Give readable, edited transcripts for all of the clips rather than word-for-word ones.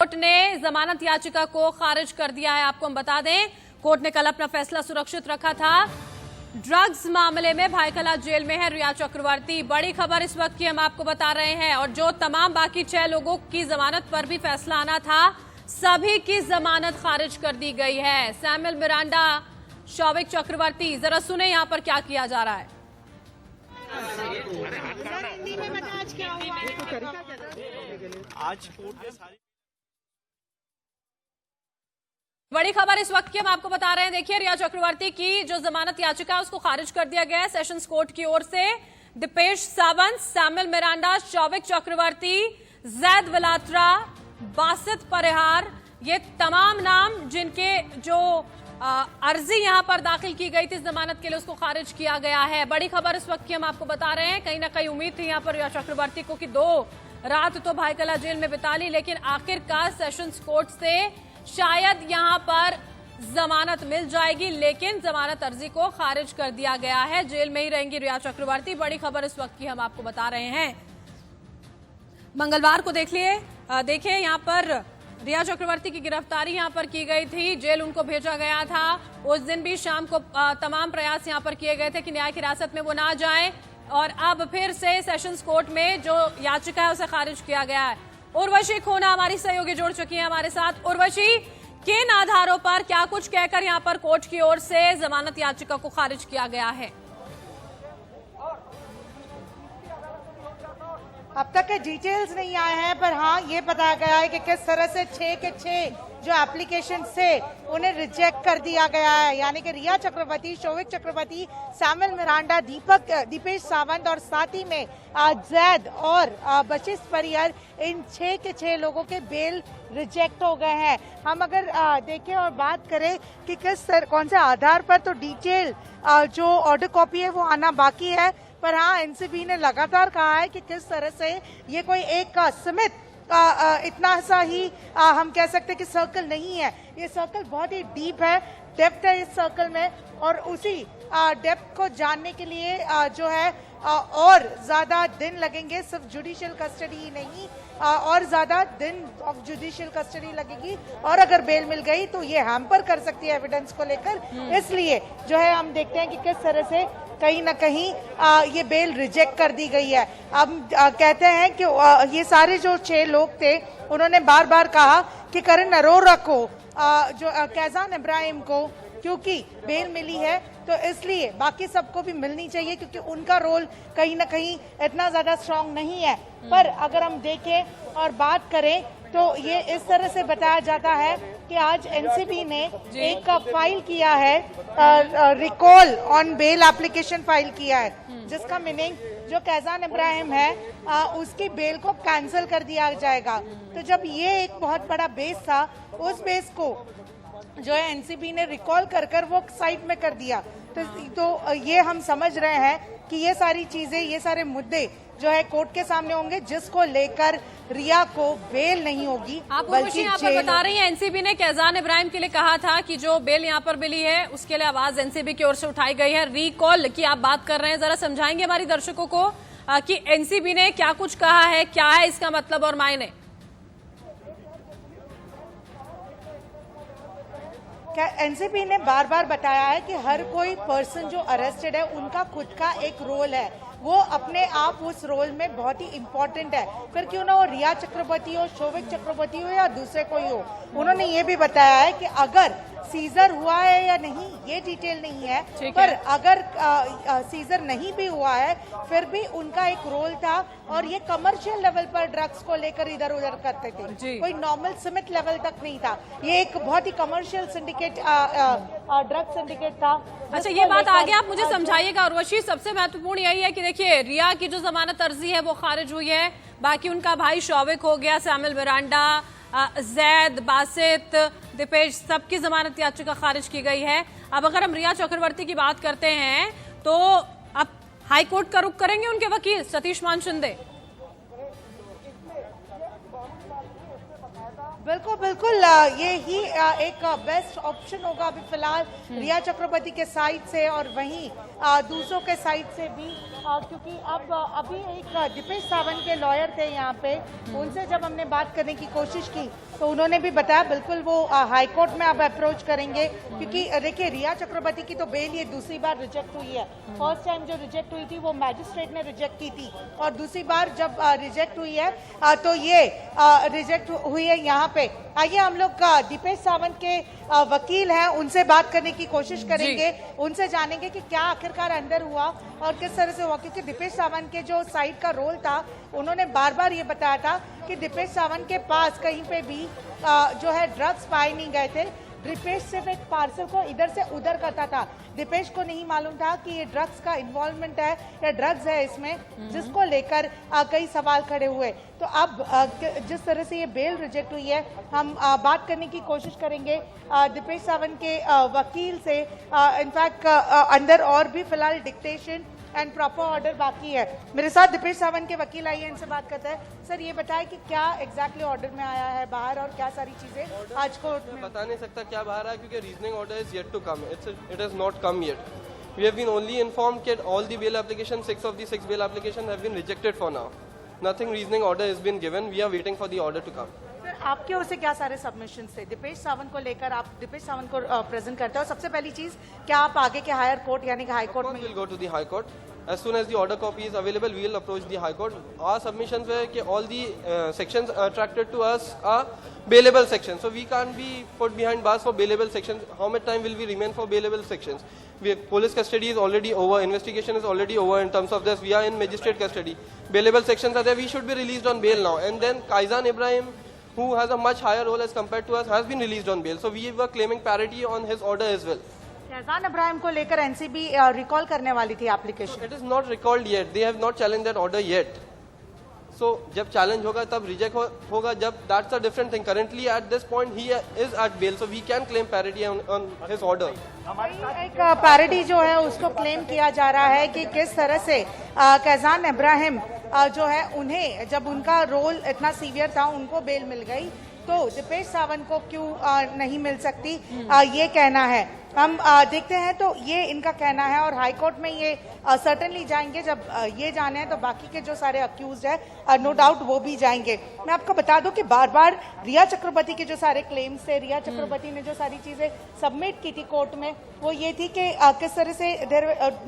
Court ने जमानत याचिका को खारिज कर दिया है। आपको हम बता दें, कोर्ट ने कल अपना फैसला सुरक्षित रखा था। ड्रग्स मामले में भायखला जेल में है रिया चक्रवर्ती। बड़ी खबर इस वक्त की हम आपको बता रहे हैं। और जो तमाम बाकी 6 लोगों की जमानत पर भी फैसला आना था, सभी की जमानत खारिज कर दी गई है। सैमुअल मिरांडा, शौविक चक्रवर्ती, जरा सुने यहाँ पर क्या किया जा रहा है। आज कोर्ट के सारी बड़ी खबर इस वक्त की हम आपको बता रहे हैं। देखिए, रिया चक्रवर्ती की जो जमानत याचिका है उसको खारिज कर दिया गया है सेशंस कोर्ट की ओर से। दीपेश सावंत, सैमुअल मिरांडा, शौविक चक्रवर्ती, जैद वलात्रा, बासित परिहार, ये तमाम नाम जिनके जो अर्जी यहां पर दाखिल की गई थी जमानत के लिए, उसको खारिज किया गया है। बड़ी खबर इस वक्त की हम आपको बता रहे हैं। कहीं ना कहीं उम्मीद थी यहां पर रिया चक्रवर्ती को कि 2 रात तो भायखला जेल में बिता ली, लेकिन आखिरकार सेशंस कोर्ट से शायद यहां पर जमानत मिल जाएगी, लेकिन जमानत अर्जी को खारिज कर दिया गया है। जेल में ही रहेंगी रिया चक्रवर्ती। बड़ी खबर इस वक्त की हम आपको बता रहे हैं। मंगलवार को देखिए यहाँ पर रिया चक्रवर्ती की गिरफ्तारी यहाँ पर की गई थी, जेल उनको भेजा गया था। उस दिन भी शाम को तमाम प्रयास यहाँ पर किए गए थे कि न्यायिक हिरासत में वो ना जाएं, और अब फिर से सेशंस कोर्ट में जो याचिका है उसे खारिज किया गया है। उर्वशी खोना हमारी सहयोगी जुड़ चुकी है हमारे साथ। उर्वशी, किन आधारों पर, क्या कुछ कहकर यहाँ पर कोर्ट की ओर से जमानत याचिका को खारिज किया गया है? अब तक के डिटेल्स नहीं आए हैं, पर हाँ ये बताया गया है कि किस तरह से 6 के 6 जो एप्लीकेशन से उन्हें रिजेक्ट कर दिया गया है। यानी कि रिया चक्रवर्ती, शौविक चक्रवर्ती, सैमुअल मिरांडा, दीपेश सावंत और साथ ही में जैद और बशिश परिहर, इन 6 के 6 लोगों के बेल रिजेक्ट हो गए हैं। हम अगर देखें और बात करें कि कौन से आधार पर, तो डिटेल जो ऑर्डर कॉपी है वो आना बाकी है। पर हाँ, एनसीबी ने लगातार कहा है कि किस तरह से ये कोई एक सीमित इतना सा ही हम कह सकते हैं कि सर्कल नहीं है। ये सर्कल बहुत ही डीप है, डेप्थ है इस सर्कल में, और उसी डेप्थ को जानने के लिए जो है और ज्यादा दिन लगेंगे। सिर्फ जुडिशियल कस्टडी ही नहीं, और ज्यादा दिन ऑफ जुडिशियल कस्टडी लगेगी, और अगर बेल मिल गई तो ये हैम्पर कर सकती है एविडेंस को लेकर। इसलिए जो है हम देखते हैं कि किस तरह से कहीं ना कहीं ये बेल रिजेक्ट कर दी गई है। अब कहते हैं कि ये सारे जो 6 लोग थे, उन्होंने बार बार कहा कि करण अरोरा को, जो कैजान इब्राहिम को क्योंकि बेल मिली है तो इसलिए बाकी सबको भी मिलनी चाहिए, क्योंकि उनका रोल कहीं ना कहीं इतना ज्यादा स्ट्रांग नहीं है। पर अगर हम देखें और बात करें तो ये इस तरह से बताया जाता है कि आज एनसीबी ने एक फाइल किया है, recall on bail application file किया है, जिसका मीनिंग जो कैजान इब्राहिम है उसकी बेल को कैंसिल कर दिया जाएगा। तो जब ये एक बहुत बड़ा बेस था, उस बेस को जो है एनसीबी ने रिकॉल कर वो साइड में कर दिया। तो ये हम समझ रहे हैं कि ये सारी चीजें, ये सारे मुद्दे जो है कोर्ट के सामने होंगे, जिसको लेकर रिया को बेल नहीं होगी। आप यहाँ पर बता रही हैं एनसीबी ने कैजान इब्राहिम के लिए कहा था कि जो बेल यहाँ पर मिली है उसके लिए आवाज एनसीबी की ओर से उठाई गई है। रिकॉल की आप बात कर रहे हैं, जरा समझाएंगे हमारी दर्शकों को कि एनसीबी ने क्या कुछ कहा है, क्या है इसका मतलब और मायने? एनसीबी ने बार बार बताया है कि हर कोई पर्सन जो अरेस्टेड है, उनका खुद का एक रोल है, वो अपने आप उस रोल में बहुत ही इम्पोर्टेंट है। फिर क्यों ना वो रिया चक्रवर्ती हो, शौविक चक्रवर्ती हो या दूसरे कोई हो। उन्होंने ये भी बताया है कि अगर सीजर हुआ है या नहीं ये डिटेल नहीं है, पर अगर सीजर नहीं भी हुआ है फिर भी उनका एक रोल था, और ये कमर्शियल लेवल पर ड्रग्स को लेकर इधर उधर करते थे, कोई नॉर्मल सीमित लेवल तक नहीं था। ये एक बहुत ही कमर्शियल सिंडिकेट, ड्रग सिंडिकेट था। अच्छा, ये बात आगे आप मुझे समझाइएगा। उर्वशी, सबसे महत्वपूर्ण यही है कि देखिए, रिया की जो जमानत अर्जी है वो खारिज हुई है, बाकी उनका भाई शौविक हो गया, सैमुअल मिरांडा, जैद, बासित, दीपेश, सबकी जमानत याचिका खारिज की गई है। अब अगर हम रिया चक्रवर्ती की बात करते हैं तो अब हाई कोर्ट का रुख करेंगे उनके वकील सतीश मान शिंदे। बिल्कुल बिल्कुल ये ही एक बेस्ट ऑप्शन होगा अभी फिलहाल रिया चक्रवर्ती के साइड से और वहीं दूसरों के साइड से भी, क्योंकि अब अभी एक दीपेश सावंत के लॉयर थे यहाँ पे, उनसे जब हमने बात करने की कोशिश की तो उन्होंने भी बताया बिल्कुल वो हाई कोर्ट में अब अप्रोच करेंगे, क्योंकि देखिए रिया चक्रवर्ती की तो बेल ये दूसरी बार रिजेक्ट हुई है। फर्स्ट टाइम जो रिजेक्ट हुई थी वो मैजिस्ट्रेट ने रिजेक्ट की थी और दूसरी बार जब रिजेक्ट हुई है तो ये रिजेक्ट हुई है यहाँ पे। आइए हम लोग दीपेश सावंत के वकील हैं, उनसे बात करने की कोशिश करेंगे, उनसे जानेंगे कि क्या आखिरकार अंदर हुआ और किस तरह से हुआ, क्योंकि दीपेश सावंत के जो साइड का रोल था उन्होंने बार बार ये बताया था कि दीपेश सावंत के पास कहीं पे भी जो है ड्रग्स पाए नहीं गए थे। दीपेश सिर्फ एक पार्सल को इधर से उधर करता था, दीपेश को नहीं मालूम था कि ये ड्रग्स का इन्वॉल्वमेंट है या ड्रग्स है इसमें, जिसको लेकर कई सवाल खड़े हुए। तो अब जिस तरह से ये बेल रिजेक्ट हुई है, हम बात करने की कोशिश करेंगे दीपेश सावंत के वकील से। इनफैक्ट अंदर और भी फिलहाल डिक्टेशन एंड प्रॉपर ऑर्डर बाकी है। मेरे साथ दीपेश सावंत के वकील आइए, इनसे बात करते हैं। सर ये बताएं कि क्या एग्जैक्टली ऑर्डर में आया है बाहर और क्या सारी चीजें आज कोर्ट में? बता नहीं सकता क्या बाहर आया क्योंकि reasoning order is yet to come, it has not come yet. We have been only informed that all the bail application 6 of the 6 bail applications have been rejected for now. Nothing reasoning order has been given. We are waiting for the order to come. आपकी ओर से क्या सारे submission थे दीपेश सावंत को लेकर? आप दीपेश सावंत को present करते हो, सबसे पहली चीज क्या आप आगे के हायर कोर्ट यानी कि हाई कोर्ट में? We'll go to the high court. As soon as the order copy is available, we will approach the high court. Our submissions were that all the sections attracted to us are bailable sections, so we can't be put behind bars for bailable sections. How much time will we remain for bailable sections? Police custody is already over, investigation is already over. In terms of this, we are in magistrate custody. Bailable sections are there. We should be released on bail now. And then Kaizan Ibrahim, who has a much higher role as compared to us, has been released on bail. So we were claiming parity on his order as well. Faizan Ibrahim को लेकर NCB recall करने वाली थी application. It is not recalled yet. They have not challenged that order yet. So जब challenge होगा तब reject होगा, जब that's a different thing. Currently at this point he is at bail, so we can claim parity on his order. एक parity जो है उसको claim किया जा रहा है कि किस तरह से कैजान इब्राहिम जो है उन्हें जब उनका रोल इतना सीवियर था उनको बेल मिल गई तो दीपेश सावंत को क्यों नहीं मिल सकती, ये कहना है। हम देखते हैं तो ये इनका कहना है और हाई कोर्ट में ये सर्टेनली जाएंगे। जब ये जाने हैं तो बाकी के जो सारे अक्यूज है नो डाउट वो भी जाएंगे। मैं आपको बता दूं कि बार बार रिया चक्रवर्ती के जो सारे क्लेम्स थे, रिया चक्रवर्ती ने जो सारी चीजें सबमिट की थी कोर्ट में, वो ये थी कि किस तरह से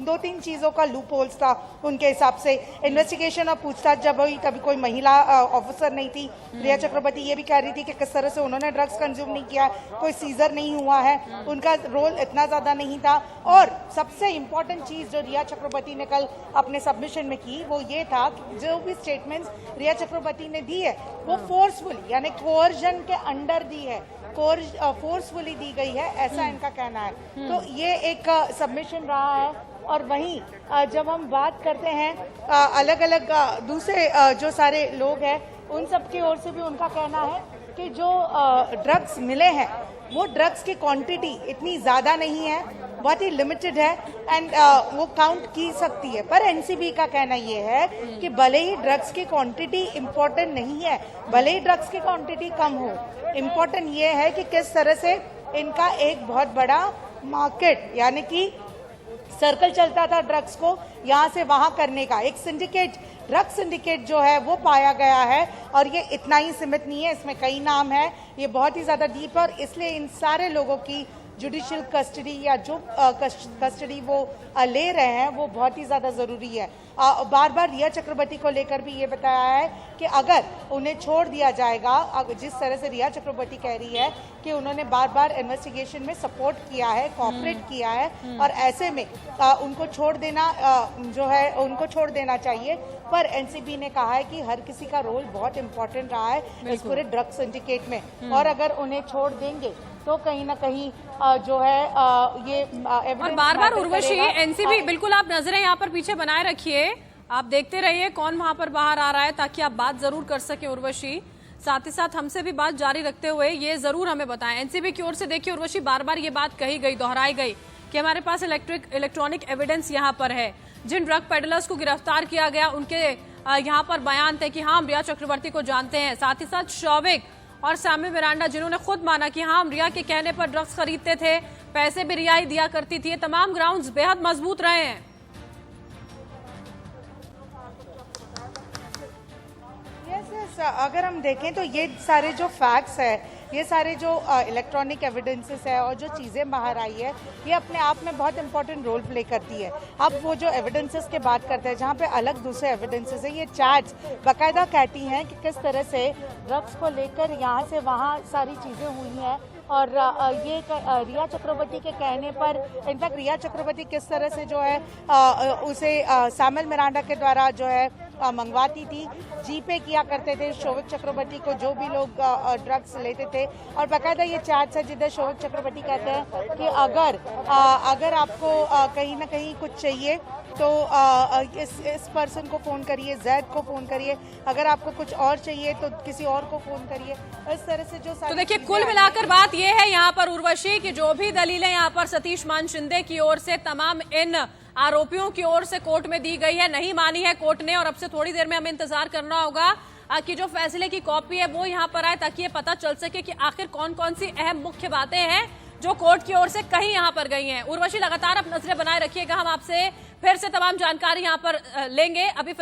2-3 चीजों का लूप होल्स था उनके हिसाब से। इन्वेस्टिगेशन और पूछताछ जब हुई तभी कोई महिला ऑफिसर नहीं थी। रिया चक्रवर्ती ये भी कह रही थी कि किस तरह से उन्होंने ड्रग्स कंज्यूम नहीं किया, कोई सीजर नहीं हुआ है, उनका रोल इतना ज्यादा नहीं था। और सबसे इम्पोर्टेंट चीज जो रिया चक्रवर्ती ने कल अपने सबमिशन में की वो ये था कि जो भी स्टेटमेंट्स रिया चक्रवर्ती ने दी है वो फोर्सफुली यानी कोअर्जन के अंडर दी है, फोर्सफुली दी गई है, ऐसा इनका कहना है। तो ये एक सबमिशन रहा है। और वहीं जब हम बात करते हैं अलग अलग दूसरे जो सारे लोग हैं उन सब की ओर से भी उनका कहना है कि जो ड्रग्स मिले हैं वो ड्रग्स की क्वांटिटी इतनी ज्यादा नहीं है, बहुत ही लिमिटेड है एंड वो काउंट की सकती है। पर एनसीबी का कहना ये है कि भले ही ड्रग्स की क्वांटिटी इम्पोर्टेंट नहीं है, भले ही ड्रग्स की क्वांटिटी कम हो, इम्पोर्टेंट ये है कि किस तरह से इनका एक बहुत बड़ा मार्केट यानी कि सर्कल चलता था ड्रग्स को यहाँ से वहां करने का, एक सिंडिकेट, ड्रग सिंडिकेट जो है वो पाया गया है। और ये इतना ही सीमित नहीं है, इसमें कई नाम है, ये बहुत ही ज्यादा डीप है और इसलिए इन सारे लोगों की जुडिशियल कस्टडी या जो कस्टडी वो ले रहे हैं वो बहुत ही ज्यादा जरूरी है। बार बार रिया चक्रवर्ती को लेकर भी ये बताया है कि अगर उन्हें छोड़ दिया जाएगा, जिस तरह से रिया चक्रवर्ती कह रही है कि उन्होंने बार बार इन्वेस्टिगेशन में सपोर्ट किया है, कोऑपरेट किया है और ऐसे में उनको छोड़ देना जो है उनको छोड़ देना चाहिए। पर एनसीबी ने कहा है कि हर किसी का रोल बहुत इंपॉर्टेंट रहा है इस पूरे ड्रग सिंडिकेट में और अगर उन्हें छोड़ देंगे तो कहीं ना कहीं जो है ये और बार बार उर्वशी एनसीबी बिल्कुल आप नजरें यहाँ पर पीछे बनाए रखिए, आप देखते रहिए कौन वहां पर बाहर आ रहा है ताकि आप बात जरूर कर सके उर्वशी। साथ ही साथ हमसे भी बात जारी रखते हुए ये जरूर हमें बताएं एनसीबी की ओर से। देखिए उर्वशी बार बार ये बात कही गई, दोहराई गई कि हमारे पास इलेक्ट्रॉनिक एविडेंस यहाँ पर है, जिन ड्रग पेडलर्स को गिरफ्तार किया गया उनके यहाँ पर बयान थे कि हाँ हम रिया चक्रवर्ती को जानते हैं। साथ ही साथ शौविक और सैमुअल मिरांडा, जिन्होंने खुद माना कि हाँ हम रिया के कहने पर ड्रग्स खरीदते थे, पैसे भी रिया ही दिया करती थी। ये तमाम ग्राउंड्स बेहद मजबूत रहे हैं। यस, अगर हम देखें तो ये सारे जो फैक्ट्स है, ये सारे जो इलेक्ट्रॉनिक एविडेंसेस है और जो चीज़ें बाहर आई है, ये अपने आप में बहुत इंपॉर्टेंट रोल प्ले करती है। अब वो जो एविडेंसेस की बात करते हैं, जहाँ पे अलग दूसरे एविडेंसेस है, ये चैट्स बाकायदा कहती हैं कि किस तरह से ड्रग्स को लेकर यहाँ से वहाँ सारी चीज़ें हुई हैं। और ये रिया चक्रवर्ती के कहने पर, इनफैक्ट रिया चक्रवर्ती किस तरह से जो है उसे सैमुअल मिरांडा के द्वारा जो है मंगवाती थी, जीपे किया करते थे शोविक चक्रवर्ती को जो भी लोग ड्रग्स लेते थे। और बाकायदा ये चैट्स है जिधर शोविक चक्रवर्ती कहते हैं कि अगर आपको कहीं ना कहीं कुछ चाहिए तो इस पर्सन को फ़ोन करिए, जैद को फ़ोन करिए, अगर आपको कुछ और चाहिए तो किसी और को फ़ोन करिए। इस तरह से जो तो देखिए, कुल मिलाकर बात यह है यहाँ पर उर्वशी कि जो भी दलीलें यहाँ पर सतीश मान शिंदे की ओर से तमाम इन आरोपियों की ओर से कोर्ट में दी गई है, नहीं मानी है कोर्ट ने। और अब से थोड़ी देर में हमें इंतजार करना होगा कि जो फैसले की कॉपी है वो यहाँ पर आए, ताकि ये पता चल सके कि आखिर कौन कौन सी अहम मुख्य बातें हैं जो कोर्ट की ओर से कहीं यहाँ पर गई हैं। उर्वशी, लगातार आप नजरें बनाए रखिएगा, हम आपसे फिर से तमाम जानकारी यहाँ पर लेंगे। अभी